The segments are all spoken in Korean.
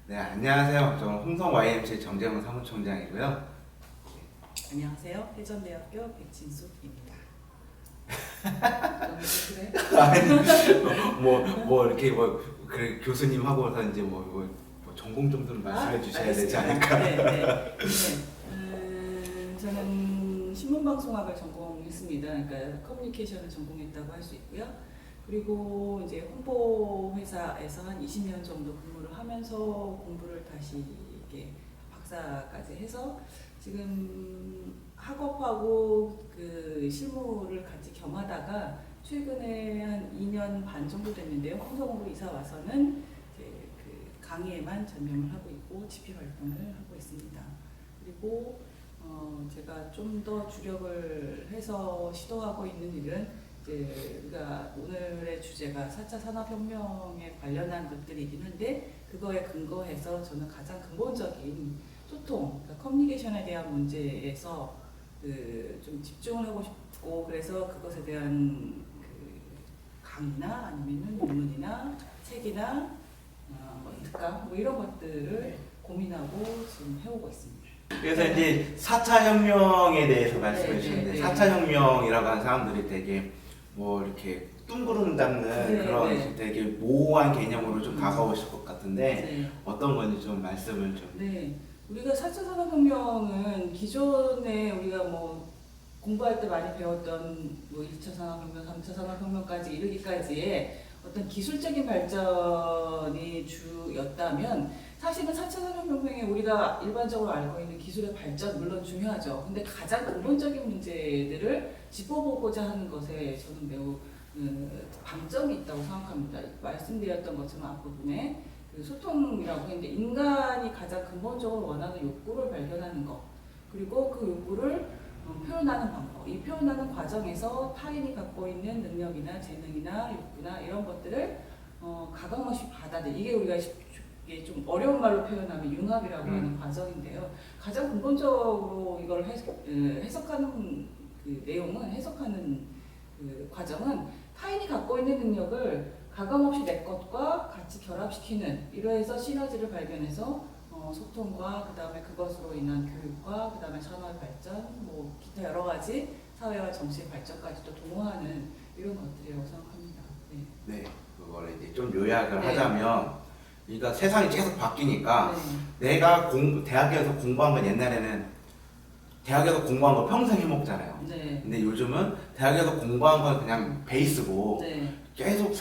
네, 안녕하세요. 저는 홍성 YMCA 정재훈 사무총장이고요. 안녕하세요. 해전대학교 백진숙입니다. 너무 그래? 아니, 이렇게 그래, 교수님하고서 이제 전공 정도는 말씀해 주셔야 되지 않을까. 네, 네. 저는 신문방송학을 전공했습니다. 그러니까 커뮤니케이션을 전공했다고 할 수 있고요. 그리고 이제 홍보 회사에서 한 20년 정도 근무를 하면서 공부를 다시 이렇게 박사까지 해서 지금 학업하고 그 실무를 같이 겸하다가 최근에 한 2년 반 정도 됐는데요. 홍성으로 이사 와서는 이제 그 강의에만 전념을 하고 있고 집필 활동을 하고 있습니다. 그리고 제가 좀 더 주력을 해서 시도하고 있는 일은 이제 우리가 오늘의 주제가 4차 산업혁명에 관련한 것들이긴 한데 그거에 근거해서 저는 가장 근본적인 소통, 그러니까 커뮤니케이션에 대한 문제에서 좀 집중을 하고 싶고 그래서 그것에 대한 그 강의나 아니면은 논문이나 책이나 특강 이런 것들을 고민하고 지금 해오고 있습니다. 그래서 이제 4차 혁명에 대해서 말씀해 주셨는데 네. 4차 혁명이라고 하는 사람들이 되게 이렇게 뚱그름 잡는 그런 네. 되게 모호한 개념으로 좀 다가오실 것 같은데 네. 어떤 건지 좀 말씀을 좀. 네. 우리가 4차 산업혁명은 기존에 우리가 공부할 때 많이 배웠던 1차 산업혁명, 3차 산업혁명까지 이르기까지의 어떤 기술적인 발전이 주였다면 사실은 4차 산업혁명에 우리가 일반적으로 알고 있는 기술의 발전 물론 중요하죠. 근데 가장 근본적인 문제들을 짚어보고자 하는 것에 저는 매우 방점이 있다고 생각합니다. 말씀드렸던 것처럼 앞부분에 그 소통이라고 했는데 인간이 가장 근본적으로 원하는 욕구를 발견하는 것 그리고 그 욕구를 표현하는 방법 이 표현하는 과정에서 타인이 갖고 있는 능력이나 재능이나 욕구나 이런 것들을 가감없이 받아들이 이게 우리가 이게 좀 어려운 말로 표현하면 융합이라고 하는 과정인데요. 가장 근본적으로 이걸 해석하는 그 내용은 해석하는 그 과정은 타인이 갖고 있는 능력을 가감없이 내 것과 같이 결합시키는 이러해서 시너지를 발견해서 소통과 그 다음에 그것으로 인한 교육과 그 다음에 산업의 발전 기타 여러 가지 사회와 정치의 발전까지도 동호하는 이런 것들이라고 생각합니다. 네, 그거를 이제 좀 요약을 네. 하자면 그러니까 세상이 계속 바뀌니까 네. 내가 대학에서 공부한 건 옛날에는 대학에서 공부한 거 평생 해먹잖아요. 네. 근데 요즘은 대학에서 공부한 건 그냥 베이스고 네. 계속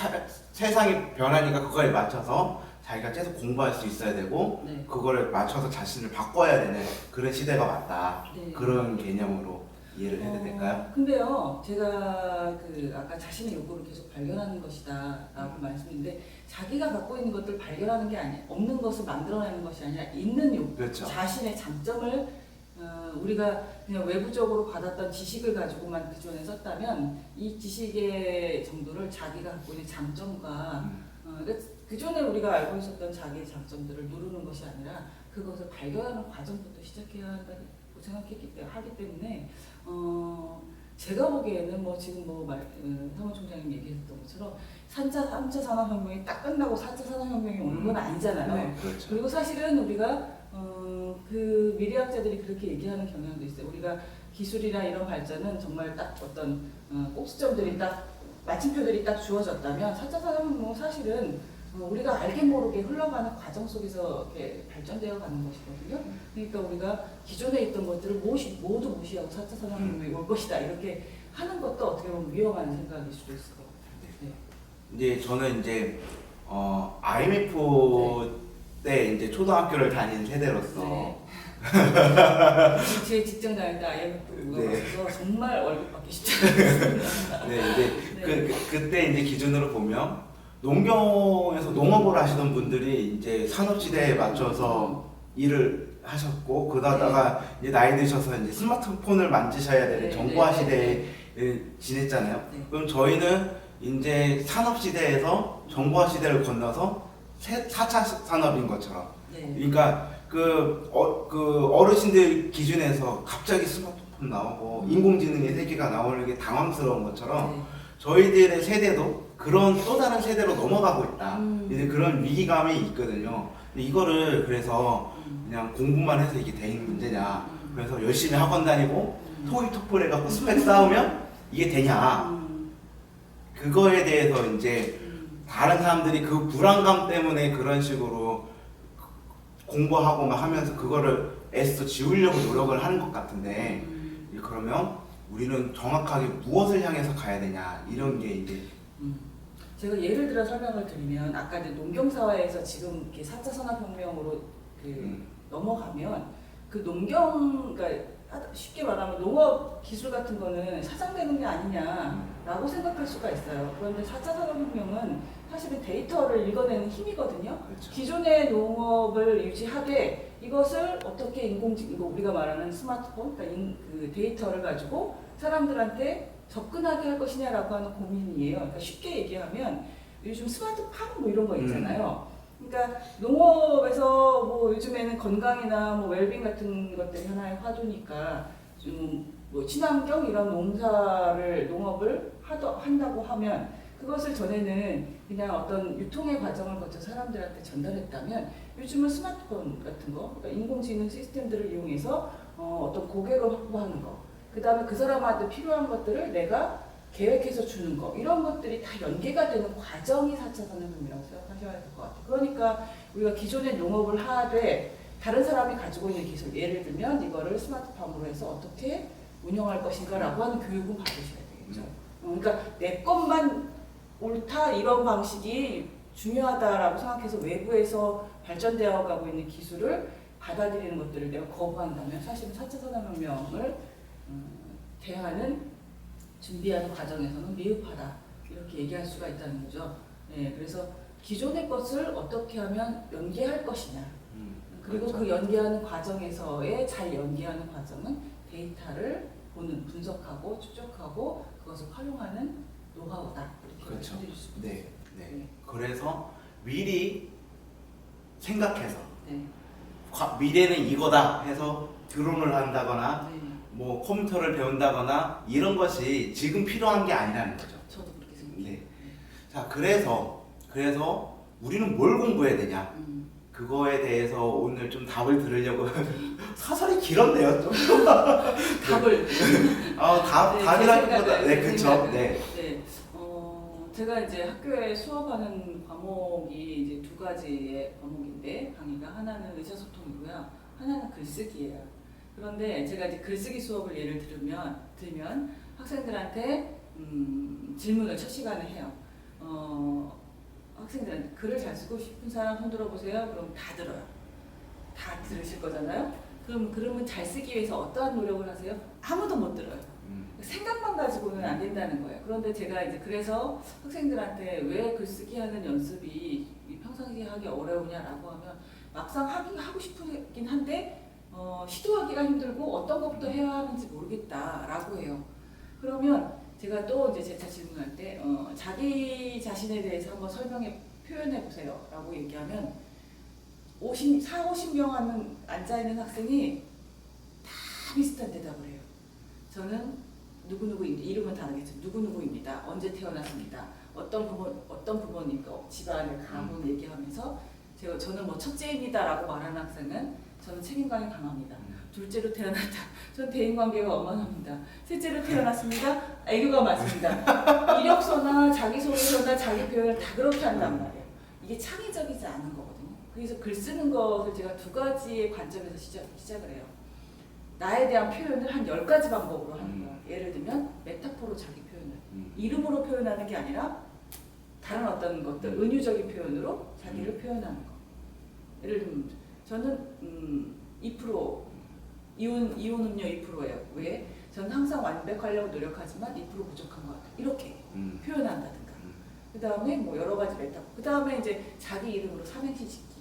세상이 변하니까 그거에 맞춰서 자기가 계속 공부할 수 있어야 되고 네. 그거를 맞춰서 자신을 바꿔야 되는 그런 시대가 왔다. 네. 그런 개념으로 이해를 해도 될까요? 근데요, 제가 아까 자신의 욕구를 계속 발견하는 것이다라고 말씀했는데 자기가 갖고 있는 것들 발견하는 게 아니라 없는 것을 만들어내는 것이 아니라 있는 욕구, 그렇죠. 자신의 장점을 우리가 그냥 외부적으로 받았던 지식을 가지고만 그전에 썼다면 이 지식의 정도를 자기가 갖고 있는 장점과 그전에 우리가 알고 있었던 자기의 장점들을 누르는 것이 아니라 그것을 발견하는 과정부터 시작해야 한다고 하기 때문에 제가 보기에는 지금 사무총장님 얘기했던 것처럼 3차 산업혁명이 딱 끝나고 4차 산업혁명이 오는 건 아니잖아요. 네, 그렇죠. 그리고 사실은 우리가 그 미래학자들이 그렇게 얘기하는 경향도 있어요. 우리가 기술이나 이런 발전은 정말 딱 어떤 꼭지점들이 딱 마침표들이 딱 주어졌다면 4차 산업혁명은 사실은 우리가 알게 모르게 흘러가는 과정 속에서 이렇게 발전되어 가는 것이거든요. 그러니까 우리가 기존에 있던 것들을 모두 무시하고 4차 산업혁명이 올 것이다 이렇게 하는 것도 어떻게 보면 위험한 생각일 수도 있을 것 같아요. 네. 이제 저는 이제 IMF 때 이제 초등학교를 다닌 세대로서 네. 제 직장 다닐 때 IMF 가서 정말 월급 받기 쉽지 않았습니다. 네, 이제 그때 이제 기준으로 보면 농경에서 농업을 하시던 분들이 이제 산업시대에 맞춰서 일을 하셨고 그러다가 이제 나이 드셔서 이제 스마트폰을 만지셔야 되는 정보화 시대에 지냈잖아요. 그럼 저희는 이제 산업시대에서 정보화 시대를 건너서 4차 산업인 것처럼. 그러니까 그 어르신들 기준에서 갑자기 스마트폰 나오고 인공지능의 세계가 나오는 게 당황스러운 것처럼 저희들의 세대도 그런 또 다른 세대로 넘어가고 있다. 이제 그런 위기감이 있거든요. 근데 이거를 그래서 그냥 공부만 해서 이게 되는 문제냐. 그래서 열심히 학원 다니고 토익 토플 해갖고 스펙 쌓으면 이게 되냐. 그거에 대해서 이제 다른 사람들이 그 불안감 때문에 그런 식으로 공부하고 막 하면서 그거를 애써 지우려고 노력을 하는 것 같은데 그러면 우리는 정확하게 무엇을 향해서 가야 되냐 이런 게 이제 제가 예를 들어 설명을 드리면 아까 이제 농경사회에서 지금 이렇게 4차 산업혁명으로 넘어가면 그 그러니까 쉽게 말하면 농업 기술 같은 거는 사장되는 게 아니냐라고 생각할 수가 있어요. 그런데 4차 산업혁명은 사실은 데이터를 읽어내는 힘이거든요. 그렇죠. 기존의 농업을 유지하되 이것을 어떻게 인공지능, 우리가 말하는 스마트폰, 그러니까 그 데이터를 가지고 사람들한테 접근하게 할 것이냐라고 하는 고민이에요. 그러니까 쉽게 얘기하면 요즘 스마트팜 뭐 이런 거 있잖아요. 그러니까 농업에서 뭐 요즘에는 건강이나 뭐 웰빙 같은 것들이 하나의 화두니까 좀 뭐 친환경 이런 농업을 한다고 하면 그것을 전에는 그냥 어떤 유통의 과정을 거쳐 사람들한테 전달했다면 요즘은 스마트폰 같은 거, 그러니까 인공지능 시스템들을 이용해서 어떤 고객을 확보하는 거, 그 다음에 그 사람한테 필요한 것들을 내가 계획해서 주는 거, 이런 것들이 다 연계가 되는 과정이 4차 산업혁명이라고 생각하셔야 될 것 같아요. 그러니까 우리가 기존의 농업을 하되 다른 사람이 가지고 있는 기술, 예를 들면 이거를 스마트팜으로 해서 어떻게 운영할 것인가라고 하는 교육은 받으셔야 되겠죠. 그러니까 내 것만 옳다 이런 방식이 중요하다라고 생각해서 외부에서 발전되어 가고 있는 기술을 받아들이는 것들을 내가 거부한다면 사실은 4차 산업혁명을 대하는 준비하는 과정에서는 미흡하다 이렇게 얘기할 수가 있다는 거죠. 네, 그래서 기존의 것을 어떻게 하면 연계할 것이냐 그리고 그렇죠. 그 연계하는 과정에서의 잘 연계하는 과정은 데이터를 보는, 분석하고 추적하고 그것을 활용하는 노하우다 이렇게 그렇죠. 말씀드릴 수 있습니다. 네, 네. 그래서 미리 생각해서 네. 미래는 이거다 해서 드론을 한다거나 네. 뭐 컴퓨터를 배운다거나 이런 것이 지금 필요한 게 아니라는 거죠. 저도 그렇게 생각해요. 네. 자, 그래서 우리는 뭘 공부해야 되냐? 그거에 대해서 오늘 좀 답을 들으려고 사설이 길었네요, 좀. 답을. 답이라기보다 제 그쵸. 생각은. 네. 네. 제가 이제 학교에 수업하는 과목이 이제 두 가지의 과목인데 강의가 하나는 의사소통이고요, 하나는 글쓰기예요. 그런데 제가 이제 글쓰기 수업을 예를 들면 학생들한테 질문을 첫 시간에 해요. 학생들한테 글을 잘 쓰고 싶은 사람 손 들어보세요. 그럼 다 들어요. 다 들으실 거잖아요. 그러면 잘 쓰기 위해서 어떠한 노력을 하세요? 아무도 못 들어요. 생각만 가지고는 안 된다는 거예요. 그런데 제가 이제 그래서 학생들한테 왜 글쓰기 하는 연습이 평상시에 하기 어려우냐라고 하면 막상 하고 싶긴 한데 시도하기가 힘들고 어떤 것부터 해야 하는지 모르겠다라고 해요. 그러면 제가 또 이제 재차 질문할 때 자기 자신에 대해서 한번 표현해 보세요 라고 얘기하면 50명 앉아있는 학생이 다 비슷한 대답을 해요. 저는 누구누구입니다. 이름은 다르겠지만 누구누구입니다. 언제 태어났습니다. 어떤 부모님과 집안의 가문 얘기하면서 저는 뭐 첫째입니다라고 말하는 학생은 저는 책임감이 강합니다. 둘째로 태어났다. 전 대인관계가 원만합니다. 셋째로 태어났습니다. 애교가 많습니다. 이력서나 자기소개서나 자기 표현을 다 그렇게 한단 말이에요. 이게 창의적이지 않은 거거든요. 그래서 글 쓰는 것을 제가 두 가지의 관점에서 시작을 해요. 나에 대한 표현을 한 10가지 방법으로 하는 거예요. 예를 들면 메타포로 자기 표현을 이름으로 표현하는 게 아니라 다른 어떤 것들 은유적인 표현으로 자기를 표현하는 거. 예를 들면 저는 2% 이온 음료 2%예요. 왜? 저는 항상 완벽하려고 노력하지만 2% 부족한 것 같아요. 이렇게 표현한다든가. 그 다음에 뭐 여러 가지 메타포. 그 다음에 이제 자기 이름으로 삼행시 짓기.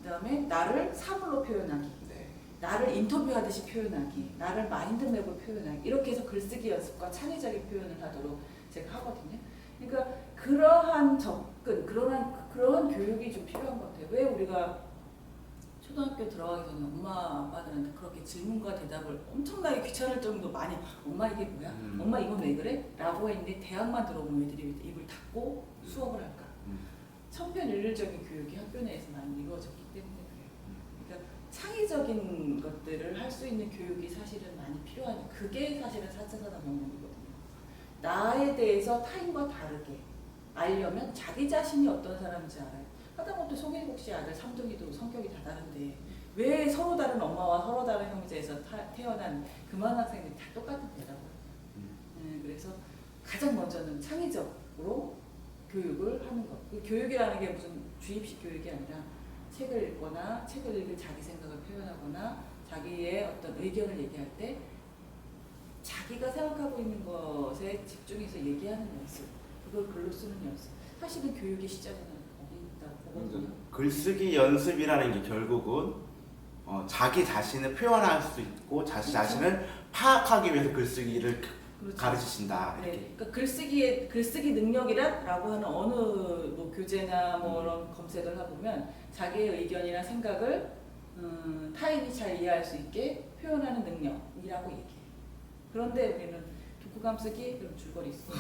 그 다음에 나를 사물로 표현하기. 네. 나를 인터뷰하듯이 표현하기. 나를 마인드맵으로 표현하기. 이렇게 해서 글쓰기 연습과 창의적인 표현을 하도록 제가 하거든요. 그러니까 그러한 접근, 그러한 교육이 좀 필요한 것 같아요. 왜 우리가 초등학교 들어가기 전에 엄마 아빠들한테 그렇게 질문과 대답을 엄청나게 귀찮을 정도 많이 엄마 이게 뭐야? 엄마 이건 왜 그래? 라고 했는데 대학만 들어오면 애들이 입을 닫고 수업을 할까? 천편일률적인 교육이 학교 내에서 많이 이루어졌기 때문에 그래요. 그러니까 창의적인 것들을 할 수 있는 교육이 사실은 많이 필요하니 그게 사실은 4차 산업혁명이거든요. 나에 대해서 타인과 다르게 알려면 자기 자신이 어떤 사람인지 알아요. 하다못해 송일국 씨 아들 삼둥이도 성격이 다 다른데 왜 서로 다른 엄마와 서로 다른 형제에서 태어난 그만 학생들이 다 똑같은 대답을 해요. 그래서 가장 먼저는 창의적으로 교육을 하는 것. 그 교육이라는 게 무슨 주입식 교육이 아니라 책을 읽거나 책을 읽을 자기 생각을 표현하거나 자기의 어떤 의견을 얘기할 때 자기가 생각하고 있는 것에 집중해서 얘기하는 연습, 그걸 글로 쓰는 연습. 사실은 교육의 시작은 거기 있다고 보거든요. 글쓰기 연습이라는 게 결국은 자기 자신을 표현할 수 있고 자기 그렇죠. 자신을 파악하기 위해서 글쓰기를 그렇죠. 가르치신다. 이렇게. 네, 그러니까 글쓰기 능력이라고 하는 어느 뭐 교재나 뭐 이런 검색을 해보면 자기의 의견이나 생각을 타인이 잘 이해할 수 있게 표현하는 능력이라고 얘기해요. 그런데 우리는 독후감 쓰기 그럼 줄거리 있어.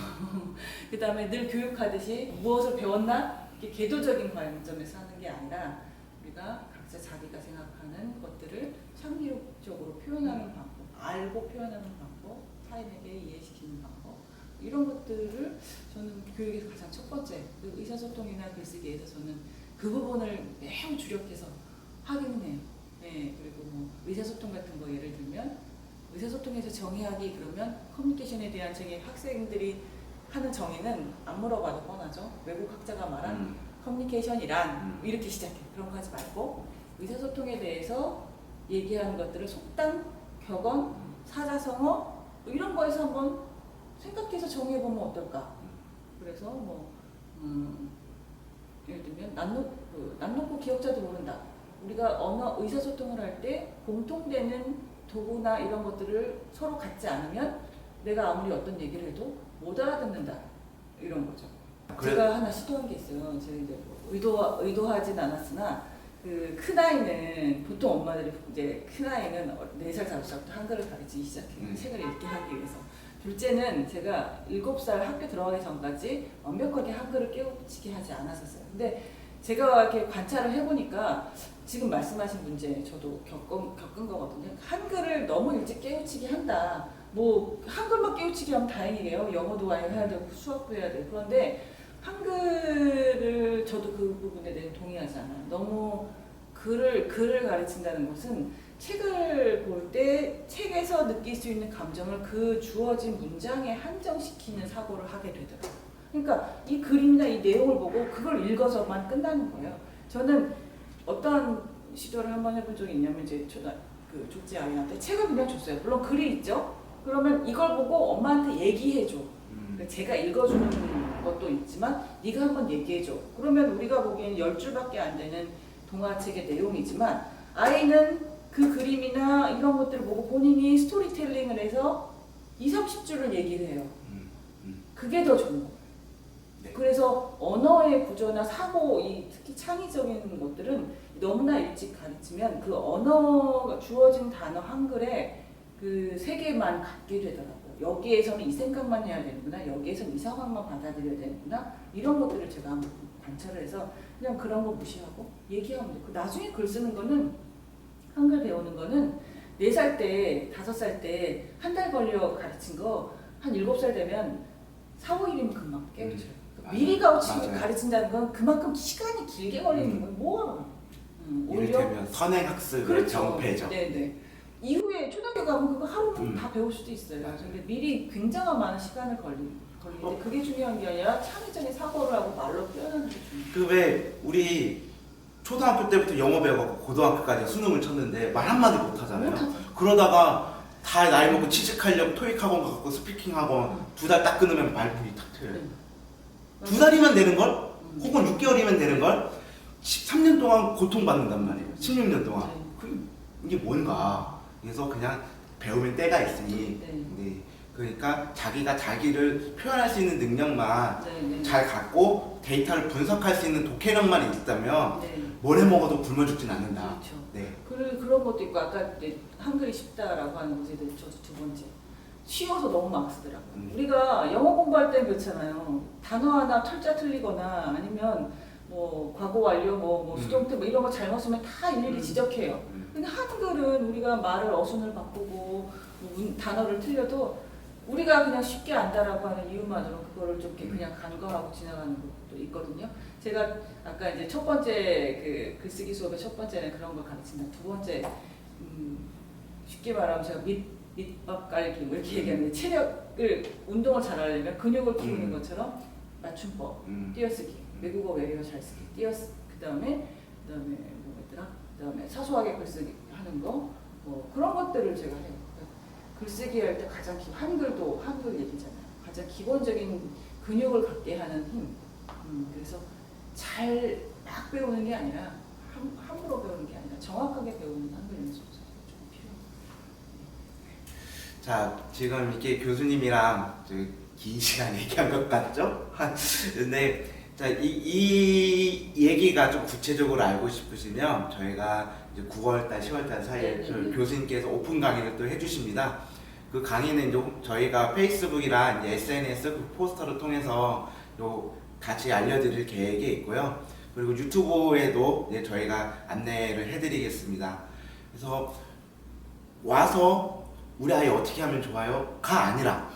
그 다음에 늘 교육하듯이 무엇을 배웠나? 이렇게 궤도적인 관점에서 하는 게 아니라 우리가 각자 자기가 생각하는 것들을 창의적으로 표현하는 방법, 알고 표현하는 방법, 타인에게 이해시키는 방법 이런 것들을 저는 교육에서 가장 첫 번째 그 의사소통이나 글쓰기에서 저는 그 부분을 매우 주력해서 하기는 해요. 네, 그리고 뭐 의사소통 같은 거 예를 들면 의사소통에서 정의하기 그러면 커뮤니케이션에 대한 정의 학생들이 하는 정의는 안 물어봐도 뻔하죠. 외국 학자가 말한 커뮤니케이션이란 이렇게 시작해. 그런 거 하지 말고 의사소통에 대해서 얘기하는 것들을 속담, 격언, 사자성어 이런 거에서 한번 생각해서 정의해보면 어떨까. 그래서 뭐 예를 들면 난 놓고 기억자도 모른다. 우리가 의사소통을 할 때 공통되는 도구나 이런 것들을 서로 갖지 않으면 내가 아무리 어떤 얘기를 해도 못 알아듣는다 이런 거죠. 제가 하나 시도한 게 있어요. 제가 이제 의도하진 않았으나 그 큰아이는 보통 엄마들이 이제 큰아이는 4살 5살부터 한글을 가르치기 시작해요. 책을 읽게 하기 위해서. 둘째는 제가 7살 학교 들어가기 전까지 완벽하게 한글을 깨우치게 하지 않았었어요. 근데 제가 이렇게 관찰을 해보니까 지금 말씀하신 문제 저도 겪은 거거든요. 한글을 너무 일찍 깨우치게 한다. 뭐 한글만 깨우치게 하면 다행이에요. 영어도 해야 되고 수학도 해야 되고. 그런데 한글을 저도 그 부분에 대해 동의하지 않아요. 너무 글을 가르친다는 것은 책을 볼 때 책에서 느낄 수 있는 감정을 그 주어진 문장에 한정시키는 사고를 하게 되더라고요. 그러니까 이 그림이나 이 내용을 보고 그걸 읽어서만 끝나는 거예요. 저는 어떤 시도를 한번 해본 적이 있냐면 이제 그 둘째 아이한테 책을 그냥 줬어요. 물론 글이 있죠. 그러면 이걸 보고 엄마한테 얘기해줘. 그러니까 제가 읽어주는 것도 있지만 네가 한번 얘기해줘. 그러면 우리가 보기엔 10줄밖에 안 되는 동화책의 내용이지만 아이는 그 그림이나 이런 것들을 보고 본인이 스토리텔링을 해서 20-30줄을 얘기를 해요. 그게 더 좋은 거예요. 네. 그래서 언어의 구조나 사고, 특히 창의적인 것들은 너무나 일찍 가르치면 그 언어가 주어진 단어 한글에 그 세계만 갖게 되더라고요. 여기에서는 이 생각만 해야 되는구나, 여기에서는 이 상황만 받아들여야 되는구나, 이런 것들을 제가 한번 관찰을 해서 그냥 그런 거 무시하고 얘기하면 돼요. 나중에 글 쓰는 거는, 한글 배우는 거는 4살 때, 5살 때 한 달 걸려 가르친 거 한 7살 되면 4, 5일이면 금방 깨우쳐요. 미리 가르친다는 건 그만큼 시간이 길게 걸리는 거예요. 뭐하러? 이를테면 선행학습의 그렇죠. 정패죠. 네네. 이후에 초등학교 가면 그거 하루는 다 배울 수도 있어요. 근데 미리 굉장히 많은 시간을 걸리는데 그게 중요한 게 아니라 창의적인 사고를 하고 말로 표현하는 게 중요해요. 그 왜 우리 초등학교 때부터 영어 배워갖고 고등학교까지 수능을 쳤는데 말 한마디 못하잖아요. 그러다가 다 나이 먹고 취직하려고 토익 학원 가고 스피킹 학원 2달 딱 끊으면 말풀이 탁 트여요. 2달이면 되는 걸 혹은 6개월이면 되는 걸 13년 동안 고통받는단 말이에요. 16년 동안. 이게 뭔가. 그래서 그냥 배우면 때가 있으니. 네. 그러니까 자기가 자기를 표현할 수 있는 능력만 잘 갖고 데이터를 분석할 수 있는 독해력만 있다면 네. 뭘 해 먹어도 굶어 죽진 않는다. 그렇죠. 네. 그런 것도 있고 아까 이제 한글이 쉽다라고 하는 문제들 두 번째. 쉬워서 너무 막 쓰더라고요. 우리가 영어 공부할 때는 그렇잖아요. 단어 하나 철자 틀리거나 아니면 뭐 과거 완료, 뭐 수동태 뭐 이런 거 잘못 쓰면 다 일일이 지적해요. 근데 한글은 우리가 말을 어순을 바꾸고 뭐 단어를 틀려도 우리가 그냥 쉽게 안다라고 하는 이유만으로 그거를 좀 이렇게 그냥 간과하고 지나가는 것도 있거든요. 제가 아까 이제 첫 번째 그 글쓰기 수업의 첫 번째는 그런 걸 가르친다. 두 번째 쉽게 말하면 제가 밑밥 깔기 뭐 이렇게 얘기하는데 체력을 운동을 잘하려면 근육을 키우는 것처럼 맞춤법, 띄어쓰기, 외국어 외래어 잘 쓰기, 그다음에 뭐였더라? 그다음에 사소하게 글쓰기 하는 거, 뭐 그런 것들을 제가 해요. 글쓰기 할 때 가장 한글도 한글 얘기잖아요. 가장 기본적인 근육을 갖게 하는 힘. 그래서 잘 막 배우는 게 아니라 함부로 배우는 게 아니라 정확하게 배우는 한글 연습이 좀 필요해요. 자, 지금 이렇게 교수님이랑 긴 시간 얘기한 것 같죠? 근데 자, 이 얘기가 좀 구체적으로 알고 싶으시면 저희가 이제 9월달, 10월달 사이에 저희 교수님께서 오픈 강의를 또 해주십니다. 그 강의는 이제 저희가 페이스북이랑 이제 SNS 그 포스터를 통해서 같이 알려드릴 계획이 있고요. 그리고 유튜브에도 이제 저희가 안내를 해드리겠습니다. 그래서 와서 우리 아이 어떻게 하면 좋아요? 가 아니라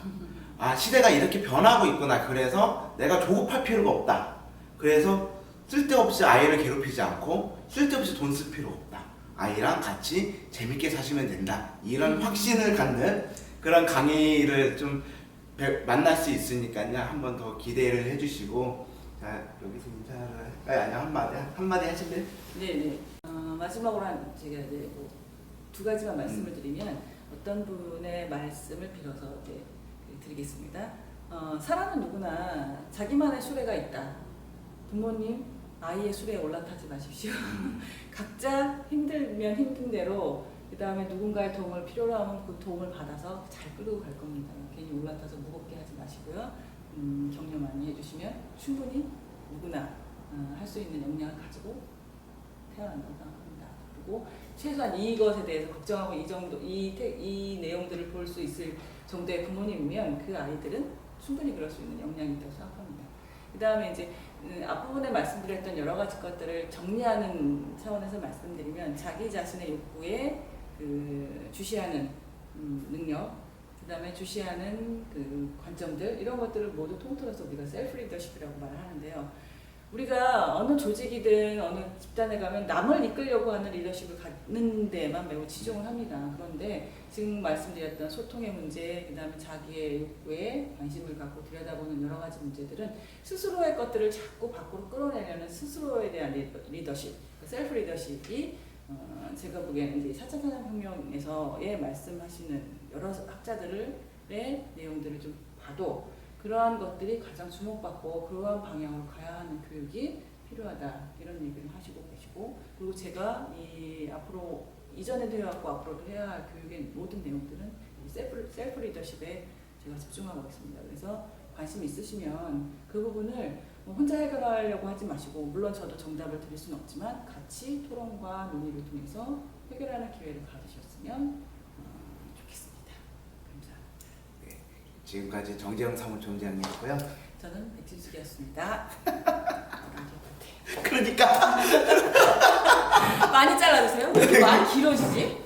시대가 이렇게 변하고 있구나. 그래서 내가 조급할 필요가 없다. 그래서 쓸데없이 아이를 괴롭히지 않고 쓸데없이 돈 쓸 필요 없다. 아이랑 같이 재밌게 사시면 된다. 이런 확신을 갖는 그런 강의를 좀 만날 수 있으니까요. 한 번 더 기대를 해주시고, 자, 여기서 인사를 할까요? 아니면 한마디 하실래요? 네네. 마지막으로 제가 이제 두 가지만 말씀을 드리면 어떤 분의 말씀을 빌어서 드리겠습니다. 사람은 누구나 자기만의 수레가 있다. 부모님, 아이의 수레에 올라타지 마십시오. 각자 힘들면 힘든 대로 그 다음에 누군가의 도움을 필요로 하면 그 도움을 받아서 잘 끌고 갈 겁니다. 괜히 올라타서 무겁게 하지 마시고요. 격려 많이 해주시면 충분히 누구나 할 수 있는 역량을 가지고 태어난다고 합니다. 그리고 최소한 이것에 대해서 걱정하고 이 내용들을 볼 수 있을 정도의 부모님이면 그 아이들은 충분히 그럴 수 있는 역량이 있다고 생각합니다. 그 다음에 이제 앞부분에 말씀드렸던 여러 가지 것들을 정리하는 차원에서 말씀드리면 자기 자신의 욕구에 주시하는 능력, 그 다음에 주시하는 그 관점들 이런 것들을 모두 통틀어서 우리가 셀프 리더십이라고 말을 하는데요. 우리가 어느 조직이든 어느 집단에 가면 남을 이끌려고 하는 리더십을 갖는 데만 매우 치중을 합니다. 그런데 지금 말씀드렸던 소통의 문제, 그 다음에 자기의 욕구에 관심을 갖고 들여다보는 여러 가지 문제들은 스스로의 것들을 자꾸 밖으로 끌어내려는 스스로에 대한 리더십, 셀프 리더십이 제가 보기에는 이제 4차 산업혁명에서의 말씀하시는 여러 학자들의 내용들을 좀 봐도 그러한 것들이 가장 주목받고 그러한 방향으로 가야 하는 교육이 필요하다 이런 얘기를 하시고 계시고, 그리고 제가 앞으로 이전에도 해왔고 앞으로도 해야 할 교육의 모든 내용들은 셀프 리더십에 제가 집중하고 있습니다. 그래서 관심 있으시면 그 부분을 혼자 해결하려고 하지 마시고, 물론 저도 정답을 드릴 수는 없지만 같이 토론과 논의를 통해서 해결하는 기회를 가지셨으면 좋겠습니다. 감사합니다. 지금까지 정재영 사무총장이었고요. 저는 백진숙이었습니다. 그러니까 많이 잘라주세요. 왜 이렇게 말이 길어지지?